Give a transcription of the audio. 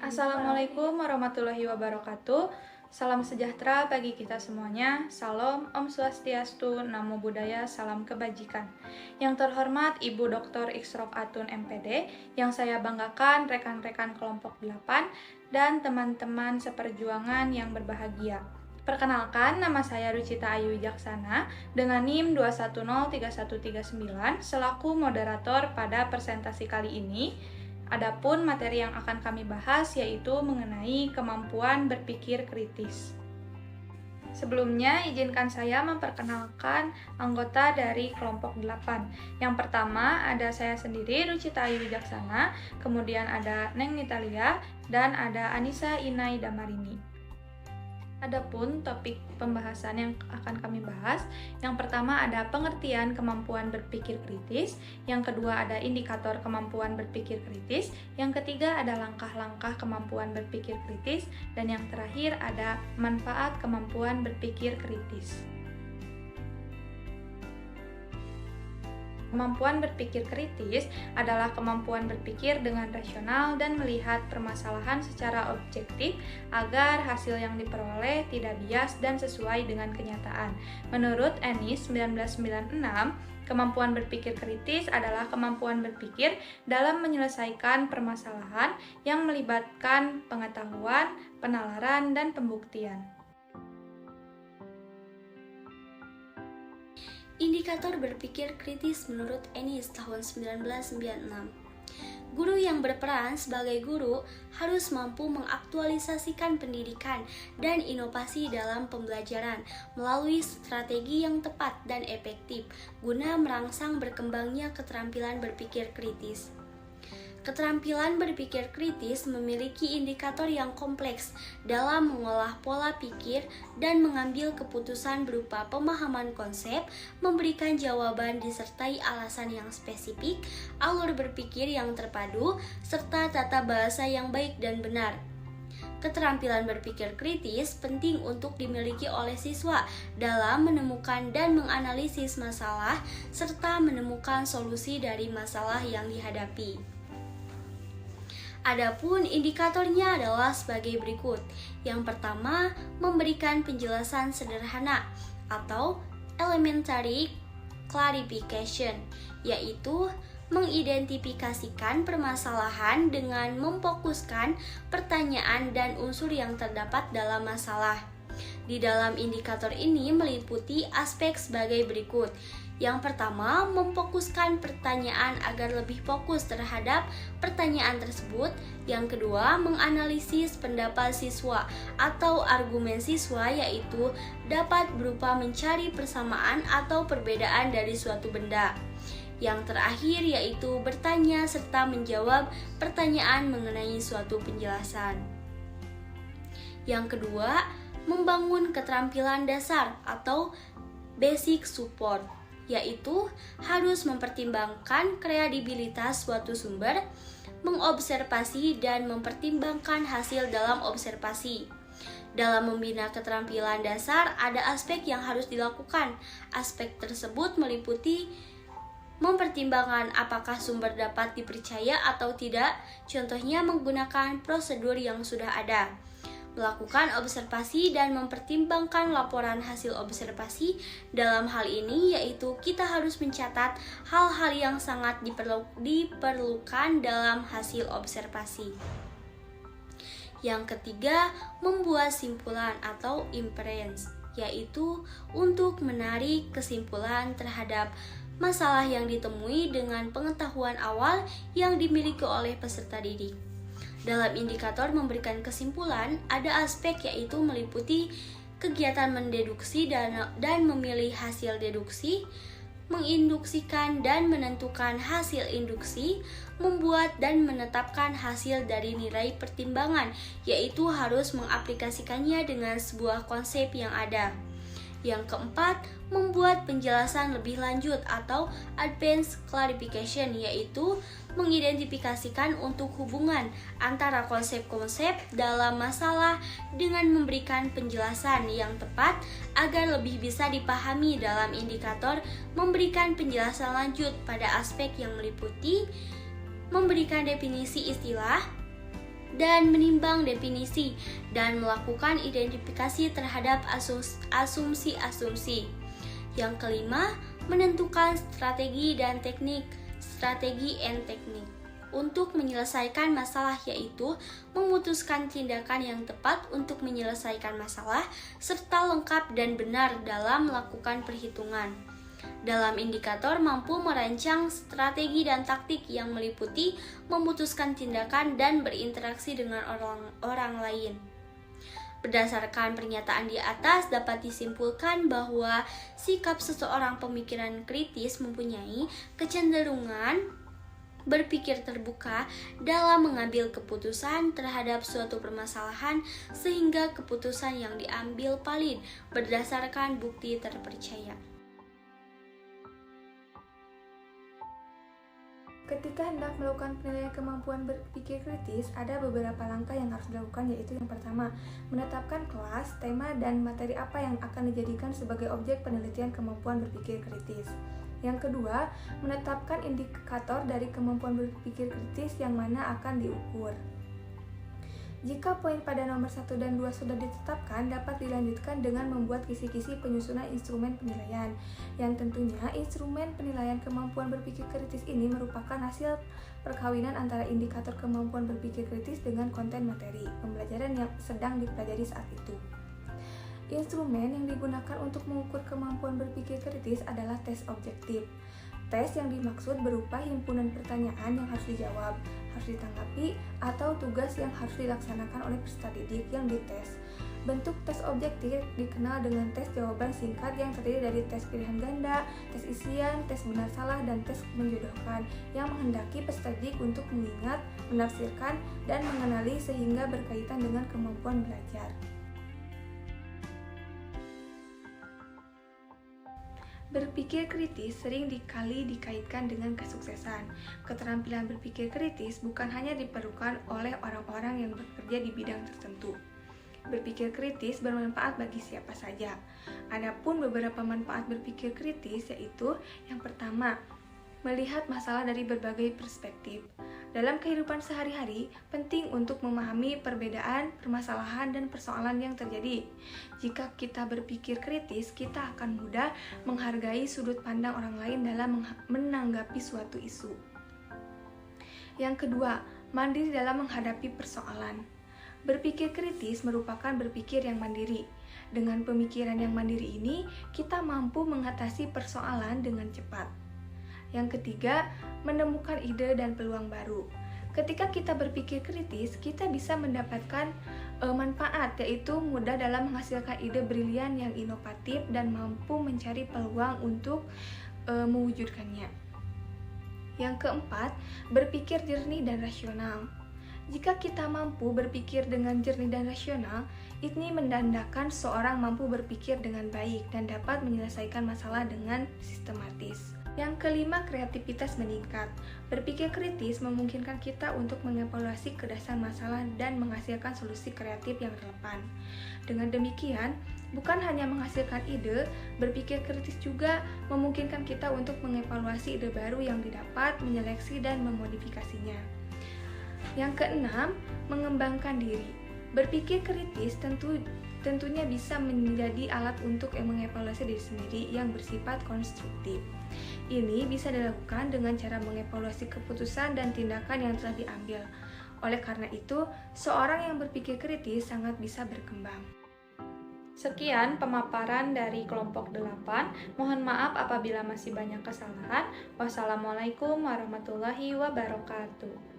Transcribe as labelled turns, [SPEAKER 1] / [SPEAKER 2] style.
[SPEAKER 1] Assalamualaikum warahmatullahi wabarakatuh. Salam sejahtera bagi kita semuanya. Salam, Om Swastiastu, Namo Buddhaya, salam kebajikan. Yang terhormat Ibu Dr. Iksrok Atun MPD, yang saya banggakan rekan-rekan kelompok 8 dan teman-teman seperjuangan yang berbahagia. Perkenalkan, nama saya Rucita Ayu Wijaksana dengan NIM 2103139 selaku moderator pada presentasi kali ini. Adapun materi yang akan kami bahas yaitu mengenai kemampuan berpikir kritis. Sebelumnya, izinkan saya memperkenalkan anggota dari kelompok 8. Yang pertama ada saya sendiri, Rucita Ayu Wijaksana, kemudian ada Neng Nitalia, dan ada Anissa Inai Damarini. Adapun topik pembahasan yang akan kami bahas, yang pertama ada pengertian kemampuan berpikir kritis, yang kedua ada indikator kemampuan berpikir kritis, yang ketiga ada langkah-langkah kemampuan berpikir kritis, dan yang terakhir ada manfaat kemampuan berpikir kritis. Kemampuan berpikir kritis adalah kemampuan berpikir dengan rasional dan melihat permasalahan secara objektif agar hasil yang diperoleh tidak bias dan sesuai dengan kenyataan. Menurut Ennis 1996, kemampuan berpikir kritis adalah kemampuan berpikir dalam menyelesaikan permasalahan yang melibatkan pengetahuan, penalaran, dan pembuktian.
[SPEAKER 2] Indikator berpikir kritis menurut Ennis tahun 1996. Guru yang berperan sebagai guru harus mampu mengaktualisasikan pendidikan dan inovasi dalam pembelajaran melalui strategi yang tepat dan efektif guna merangsang berkembangnya keterampilan berpikir kritis. Keterampilan berpikir kritis memiliki indikator yang kompleks dalam mengolah pola pikir dan mengambil keputusan berupa pemahaman konsep, memberikan jawaban disertai alasan yang spesifik, alur berpikir yang terpadu, serta tata bahasa yang baik dan benar. Keterampilan berpikir kritis penting untuk dimiliki oleh siswa dalam menemukan dan menganalisis masalah serta menemukan solusi dari masalah yang dihadapi. Adapun indikatornya adalah sebagai berikut. Yang pertama, memberikan penjelasan sederhana atau elementary clarification, yaitu mengidentifikasikan permasalahan dengan memfokuskan pertanyaan dan unsur yang terdapat dalam masalah. Di dalam indikator ini meliputi aspek sebagai berikut. Yang pertama, memfokuskan pertanyaan agar lebih fokus terhadap pertanyaan tersebut. Yang kedua, menganalisis pendapat siswa atau argumen siswa, yaitu dapat berupa mencari persamaan atau perbedaan dari suatu benda. Yang terakhir yaitu bertanya serta menjawab pertanyaan mengenai suatu penjelasan. Yang kedua, membangun keterampilan dasar atau basic support, yaitu harus mempertimbangkan kredibilitas suatu sumber, mengobservasi dan mempertimbangkan hasil dalam observasi. Dalam membina keterampilan dasar, ada aspek yang harus dilakukan. Aspek tersebut meliputi mempertimbangkan apakah sumber dapat dipercaya atau tidak, contohnya menggunakan prosedur yang sudah ada. Melakukan observasi dan mempertimbangkan laporan hasil observasi. Dalam hal ini yaitu kita harus mencatat hal-hal yang sangat diperlukan dalam hasil observasi. Yang ketiga, membuat simpulan atau inference, yaitu untuk menarik kesimpulan terhadap masalah yang ditemui dengan pengetahuan awal yang dimiliki oleh peserta didik. Dalam indikator memberikan kesimpulan, ada aspek yaitu meliputi kegiatan mendeduksi dan memilih hasil deduksi, menginduksikan dan menentukan hasil induksi, membuat dan menetapkan hasil dari nilai pertimbangan, yaitu harus mengaplikasikannya dengan sebuah konsep yang ada. Yang keempat, membuat penjelasan lebih lanjut atau advanced clarification, yaitu mengidentifikasikan untuk hubungan antara konsep-konsep dalam masalah dengan memberikan penjelasan yang tepat agar lebih bisa dipahami. Dalam indikator memberikan penjelasan lanjut pada aspek yang meliputi memberikan definisi istilah, dan menimbang definisi dan melakukan identifikasi terhadap asumsi-asumsi. Yang kelima, menentukan strategi and teknik untuk menyelesaikan masalah, yaitu memutuskan tindakan yang tepat untuk menyelesaikan masalah serta lengkap dan benar dalam melakukan perhitungan. Dalam indikator mampu merancang strategi dan taktik yang meliputi memutuskan tindakan dan berinteraksi dengan orang lain. Berdasarkan pernyataan di atas dapat disimpulkan bahwa sikap seseorang pemikiran kritis mempunyai kecenderungan berpikir terbuka dalam mengambil keputusan terhadap suatu permasalahan sehingga keputusan yang diambil valid berdasarkan bukti terpercaya.
[SPEAKER 1] Ketika hendak melakukan penilaian kemampuan berpikir kritis, ada beberapa langkah yang harus dilakukan, yaitu yang pertama, menetapkan kelas, tema, dan materi apa yang akan dijadikan sebagai objek penelitian kemampuan berpikir kritis. Yang kedua, menetapkan indikator dari kemampuan berpikir kritis yang mana akan diukur. Jika poin pada nomor 1 dan 2 sudah ditetapkan, dapat dilanjutkan dengan membuat kisi-kisi penyusunan instrumen penilaian, yang tentunya instrumen penilaian kemampuan berpikir kritis ini merupakan hasil perkawinan antara indikator kemampuan berpikir kritis dengan konten materi pembelajaran yang sedang dipelajari saat itu. Instrumen yang digunakan untuk mengukur kemampuan berpikir kritis adalah tes objektif. Tes yang dimaksud berupa himpunan pertanyaan yang harus dijawab, harus ditanggapi, atau tugas yang harus dilaksanakan oleh peserta didik yang dites. Bentuk tes objektif dikenal dengan tes jawaban singkat yang terdiri dari tes pilihan ganda, tes isian, tes benar salah, dan tes menjodohkan yang menghendaki peserta didik untuk mengingat, menafsirkan, dan mengenali sehingga berkaitan dengan kemampuan belajar. Berpikir kritis sering kali dikaitkan dengan kesuksesan. Keterampilan berpikir kritis bukan hanya diperlukan oleh orang-orang yang bekerja di bidang tertentu. Berpikir kritis bermanfaat bagi siapa saja. Adapun beberapa manfaat berpikir kritis yaitu yang pertama, melihat masalah dari berbagai perspektif. Dalam kehidupan sehari-hari, penting untuk memahami perbedaan, permasalahan, dan persoalan yang terjadi. Jika kita berpikir kritis, kita akan mudah menghargai sudut pandang orang lain dalam menanggapi suatu isu. Yang kedua, mandiri dalam menghadapi persoalan. Berpikir kritis merupakan berpikir yang mandiri. Dengan pemikiran yang mandiri ini, kita mampu mengatasi persoalan dengan cepat. Yang ketiga, menemukan ide dan peluang baru. Ketika kita berpikir kritis, kita bisa mendapatkan manfaat, yaitu mudah dalam menghasilkan ide brilian yang inovatif dan mampu mencari peluang untuk mewujudkannya. Yang keempat, berpikir jernih dan rasional. Jika kita mampu berpikir dengan jernih dan rasional, ini menandakan seorang mampu berpikir dengan baik dan dapat menyelesaikan masalah dengan sistematis. Yang kelima, kreativitas meningkat. Berpikir kritis memungkinkan kita untuk mengevaluasi kedasar masalah dan menghasilkan solusi kreatif yang relevan. Dengan demikian, bukan hanya menghasilkan ide, berpikir kritis juga memungkinkan kita untuk mengevaluasi ide baru yang didapat, menyeleksi dan memodifikasinya. Yang keenam, mengembangkan diri. Berpikir kritis tentunya bisa menjadi alat untuk mengevaluasi diri sendiri yang bersifat konstruktif. Ini bisa dilakukan dengan cara mengevaluasi keputusan dan tindakan yang telah diambil. Oleh karena itu, seorang yang berpikir kritis sangat bisa berkembang. Sekian pemaparan dari kelompok 8. Mohon maaf apabila masih banyak kesalahan. Wassalamualaikum warahmatullahi wabarakatuh.